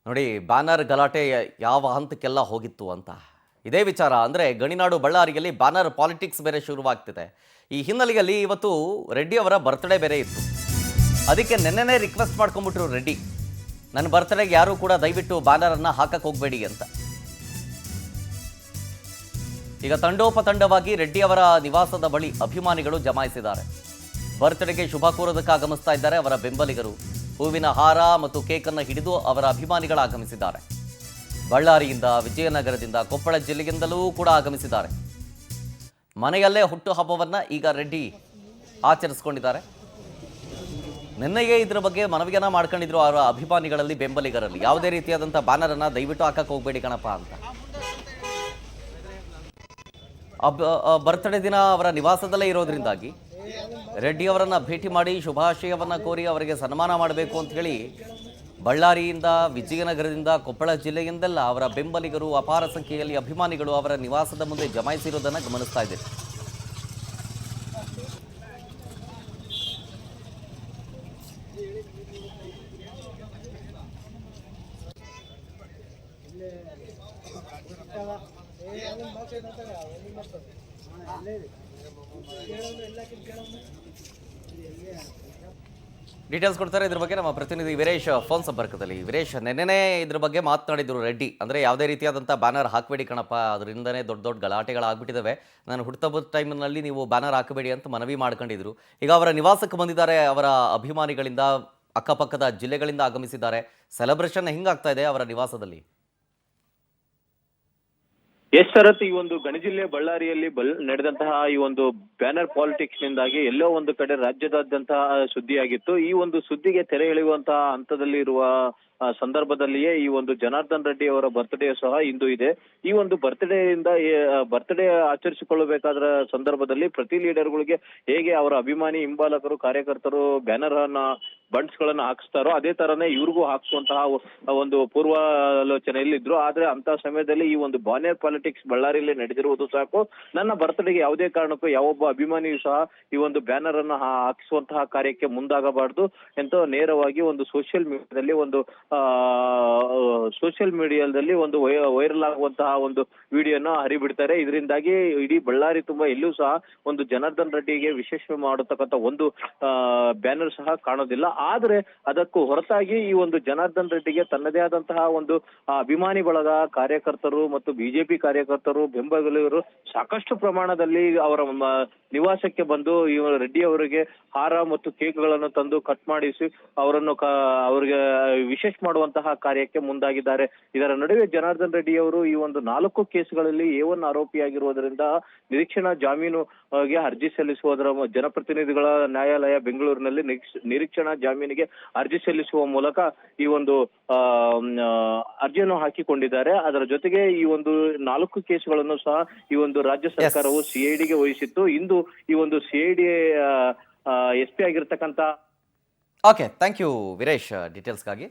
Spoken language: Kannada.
ನೋಡಿ ಬ್ಯಾನರ್ ಗಲಾಟೆ ಯಾವ ಹಂತಕ್ಕೆಲ್ಲ ಹೋಗಿತ್ತು ಅಂತ. ಇದೇ ವಿಚಾರ ಅಂದರೆ ಗಣಿನಾಡು ಬಳ್ಳಾರಿಯಲ್ಲಿ ಬ್ಯಾನರ್ ಪಾಲಿಟಿಕ್ಸ್ ಬೇರೆ ಶುರುವಾಗ್ತಿದೆ. ಈ ಹಿನ್ನೆಲೆಯಲ್ಲಿ ಇವತ್ತು ರೆಡ್ಡಿ ಅವರ ಬರ್ತ್ಡೇ ಬೇರೆ ಇತ್ತು. ಅದಕ್ಕೆ ನೆನ್ನೆನೇ ರಿಕ್ವೆಸ್ಟ್ ಮಾಡ್ಕೊಂಡ್ಬಿಟ್ರು ರೆಡ್ಡಿ, ನನ್ನ ಬರ್ತ್ಡೇಗೆ ಯಾರೂ ಕೂಡ ದಯವಿಟ್ಟು ಬ್ಯಾನರನ್ನು ಹಾಕಕ್ಕೆ ಹೋಗಬೇಡಿ ಅಂತ. ಈಗ ತಂಡೋಪತಂಡವಾಗಿ ರೆಡ್ಡಿ ಅವರ ನಿವಾಸದ ಬಳಿ ಅಭಿಮಾನಿಗಳು ಜಮಾಯಿಸಿದ್ದಾರೆ. ಬರ್ತ್ಡೇಗೆ ಶುಭ ಕೋರೋದಕ್ಕೆ ಆಗಮಿಸ್ತಾ ಇದ್ದಾರೆ ಅವರ ಬೆಂಬಲಿಗರು. ಹೂವಿನ ಹಾರ ಮತ್ತು ಕೇಕನ್ನು ಹಿಡಿದು ಅವರ ಅಭಿಮಾನಿಗಳು ಆಗಮಿಸಿದ್ದಾರೆ. ಬಳ್ಳಾರಿಯಿಂದ, ವಿಜಯನಗರದಿಂದ, ಕೊಪ್ಪಳ ಜಿಲ್ಲೆಯಿಂದಲೂ ಕೂಡ ಆಗಮಿಸಿದ್ದಾರೆ. ಮನೆಯಲ್ಲೇ ಹುಟ್ಟುಹಬ್ಬವನ್ನು ಈಗ ರೆಡ್ಡಿ ಆಚರಿಸ್ಕೊಂಡಿದ್ದಾರೆ. ನಿನ್ನೆಯೇ ಇದರ ಬಗ್ಗೆ ಮನವಿಯನ್ನ ಮಾಡ್ಕೊಂಡಿದ್ರು ಅವರ ಅಭಿಮಾನಿಗಳಲ್ಲಿ, ಬೆಂಬಲಿಗರಲ್ಲಿ. ಯಾವುದೇ ರೀತಿಯಾದಂಥ ಬ್ಯಾನರನ್ನು ದಯವಿಟ್ಟು ಹಾಕಕ್ಕೆ ಹೋಗಬೇಡಿ ಕಣಪ್ಪ ಅಂತ. ಬರ್ತ್ಡೇ ದಿನ ಅವರ ನಿವಾಸದಲ್ಲೇ ಇರೋದ್ರಿಂದಾಗಿ ರೆಡ್ಡಿ ಅವರನ್ನು ಭೇಟಿ ಮಾಡಿ ಶುಭಾಶಯವನ್ನು ಕೋರಿ ಅವರಿಗೆ ಸನ್ಮಾನ ಮಾಡಬೇಕು ಅಂತ ಹೇಳಿ ಬಳ್ಳಾರಿಯಿಂದ, ವಿಜಯನಗರದಿಂದ, ಕೊಪ್ಪಳ ಜಿಲ್ಲೆಯಿಂದೆಲ್ಲ ಅವರ ಬೆಂಬಲಿಗರು, ಅಪಾರ ಸಂಖ್ಯೆಯಲ್ಲಿ ಅಭಿಮಾನಿಗಳು ಅವರ ನಿವಾಸದ ಮುಂದೆ ಜಮಾಯಿಸಿರುವುದನ್ನು ಗಮನಿಸ್ತಾ ಇದ್ದೇವೆ. ಡೀಟೇಲ್ಸ್ ಕೊಡ್ತಾರೆ ಇದ್ರ ಬಗ್ಗೆ ನಮ್ಮ ಪ್ರತಿನಿಧಿ ವೀರೇಶ್ ಫೋನ್ ಸಂಪರ್ಕದಲ್ಲಿ. ವೀರೇಶ್, ನೆನ್ನೆನೇ ಇದ್ರ ಬಗ್ಗೆ ಮಾತನಾಡಿದ್ರು ರೆಡ್ಡಿ. ಅಂದರೆ ಯಾವುದೇ ರೀತಿಯಾದಂಥ ಬ್ಯಾನರ್ ಹಾಕಬೇಡಿ ಕಣಪ್ಪ, ಅದರಿಂದನೇ ದೊಡ್ಡ ದೊಡ್ಡ ಗಲಾಟೆಗಳಾಗ್ಬಿಟ್ಟಿದ್ದಾವೆ, ನಾನು ಹುಟ್ಟುಹಬ್ಬದ ಟೈಮ್ನಲ್ಲಿ ನೀವು ಬ್ಯಾನರ್ ಹಾಕಬೇಡಿ ಅಂತ ಮನವಿ ಮಾಡ್ಕೊಂಡಿದ್ರು. ಈಗ ಅವರ ನಿವಾಸಕ್ಕೆ ಬಂದಿದ್ದಾರೆ. ಅವರ ಅಭಿಮಾನಿಗಳಿಂದ ಅಕ್ಕಪಕ್ಕದ ಜಿಲ್ಲೆಗಳಿಂದ ಆಗಮಿಸಿದ್ದಾರೆ. ಸೆಲೆಬ್ರೇಷನ್ ಹೆಂಗಾಗ್ತಾ ಇದೆ ಅವರ ನಿವಾಸದಲ್ಲಿ? ಶರತ್, ಈ ಒಂದು ಗಣಜಿಲ್ಲೆ ಬಳ್ಳಾರಿಯಲ್ಲಿ ನಡೆದಂತಹ ಈ ಒಂದು ಬ್ಯಾನರ್ ಪಾಲಿಟಿಕ್ಸ್ ನಿಂದಾಗಿ ಎಲ್ಲೋ ಒಂದು ಕಡೆ ರಾಜ್ಯದಾದ್ಯಂತ ಸುದ್ದಿಯಾಗಿತ್ತು. ಈ ಒಂದು ಸುದ್ದಿಗೆ ತೆರೆ ಎಳೆಯುವಂತಹ ಹಂತದಲ್ಲಿ ಇರುವ ಸಂದರ್ಭದಲ್ಲಿಯೇ ಈ ಒಂದು ಜನಾರ್ದನ್ ರೆಡ್ಡಿ ಅವರ ಬರ್ತ್ಡೇ ಸಹ ಇಂದು ಇದೆ. ಈ ಒಂದು ಬರ್ತ್ಡೇ ಆಚರಿಸಿಕೊಳ್ಳಬೇಕಾದ ಸಂದರ್ಭದಲ್ಲಿ ಪ್ರತಿ ಲೀಡರ್ಗಳಿಗೆ ಹೇಗೆ ಅವರ ಅಭಿಮಾನಿ, ಹಿಂಬಾಲಕರು, ಕಾರ್ಯಕರ್ತರು ಬ್ಯಾನರ್ ಬಂಡ್ಸ್ ಗಳನ್ನ ಹಾಕಿಸ್ತಾರೋ ಅದೇ ತರನೇ ಇವ್ರಿಗೂ ಹಾಕುವಂತಹ ಒಂದು ಪೂರ್ವಾಲೋಚನೆಯಲ್ಲಿ ಇದ್ರು. ಆದ್ರೆ ಅಂತ ಸಮಯದಲ್ಲಿ ಈ ಒಂದು ಬ್ಯಾನರ್ ಪಾಲಿಟಿಕ್ಸ್ ಬಳ್ಳಾರಿಯಲ್ಲಿ ನಡೆದಿರುವುದು ಸಾಕು, ನನ್ನ ಬರ್ತ್ಡೇಗೆ ಯಾವುದೇ ಕಾರಣಕ್ಕೂ ಯಾವೊಬ್ಬ ಅಭಿಮಾನಿಯು ಸಹ ಈ ಒಂದು ಬ್ಯಾನರ್ ಅನ್ನ ಹಾಕಿಸುವಂತಹ ಕಾರ್ಯಕ್ಕೆ ಮುಂದಾಗಬಾರ್ದು ಅಂತ ನೇರವಾಗಿ ಒಂದು ಸೋಷಿಯಲ್ ಮೀಡಿಯಾದಲ್ಲಿ ಒಂದು ವೈರಲ್ ಆಗುವಂತಹ ಒಂದು ವಿಡಿಯೋನ ಹರಿಬಿಡ್ತಾರೆ. ಇದರಿಂದಾಗಿ ಇಡೀ ಬಳ್ಳಾರಿ ತುಂಬಾ ಎಲ್ಲೂ ಸಹ ಒಂದು ಜನಾರ್ದನ್ ರೆಡ್ಡಿಗೆ ವಿಶೇಷ ಮಾಡತಕ್ಕಂಥ ಒಂದು ಬ್ಯಾನರ್ ಸಹ ಕಾಣೋದಿಲ್ಲ. ಆದ್ರೆ ಅದಕ್ಕೂ ಹೊರತಾಗಿ ಈ ಒಂದು ಜನಾರ್ದನ್ ರೆಡ್ಡಿಗೆ ತನ್ನದೇ ಆದಂತಹ ಒಂದು ಅಭಿಮಾನಿ ಬಳಗ, ಕಾರ್ಯಕರ್ತರು ಮತ್ತು ಬಿಜೆಪಿ ಕಾರ್ಯಕರ್ತರು, ಬೆಂಬಲಿಗರು ಸಾಕಷ್ಟು ಪ್ರಮಾಣದಲ್ಲಿ ಅವರ ನಿವಾಸಕ್ಕೆ ಬಂದು ಈ ರೆಡ್ಡಿ ಅವರಿಗೆ ಹಾರ ಮತ್ತು ಕೇಕ್ಗಳನ್ನು ತಂದು ಕಟ್ ಮಾಡಿಸಿ ಅವರಿಗೆ ವಿಶೇಷ ಮಾಡುವಂತಹ ಕಾರ್ಯಕ್ಕೆ ಮುಂದಾಗಿದ್ದಾರೆ. ಇದರ ನಡುವೆ ಜನಾರ್ದನ್ ರೆಡ್ಡಿ ಅವರು ಈ ಒಂದು 4 ಕೇಸ್ಗಳಲ್ಲಿ A1 ಆರೋಪಿಯಾಗಿರುವುದರಿಂದ ನಿರೀಕ್ಷಣಾ ಜಾಮೀನುಗೆ ಅರ್ಜಿ ಸಲ್ಲಿಸುವುದರ ಜನಪ್ರತಿನಿಧಿಗಳ ನ್ಯಾಯಾಲಯ ಬೆಂಗಳೂರಿನಲ್ಲಿ ನಿರೀಕ್ಷಣಾ ಜಾಮೀನಿಗೆ ಅರ್ಜಿ ಸಲ್ಲಿಸುವ ಮೂಲಕ ಈ ಒಂದು ಅರ್ಜಿಯನ್ನು ಹಾಕಿಕೊಂಡಿದ್ದಾರೆ. ಅದರ ಜೊತೆಗೆ ಈ ಒಂದು 4 ಕೇಸ್ಗಳನ್ನು ಸಹ ಈ ಒಂದು ರಾಜ್ಯ ಸರ್ಕಾರವು CIDಗೆ ವಹಿಸಿತ್ತು. ಇಂದು ಈ ಒಂದು CID SP ಆಗಿರ್ತಕ್ಕಂಥ ಓಕೆ, ಥ್ಯಾಂಕ್ ಯು ವೀರೇಶ್ ಡೀಟೇಲ್ಸ್ಗಾಗಿ.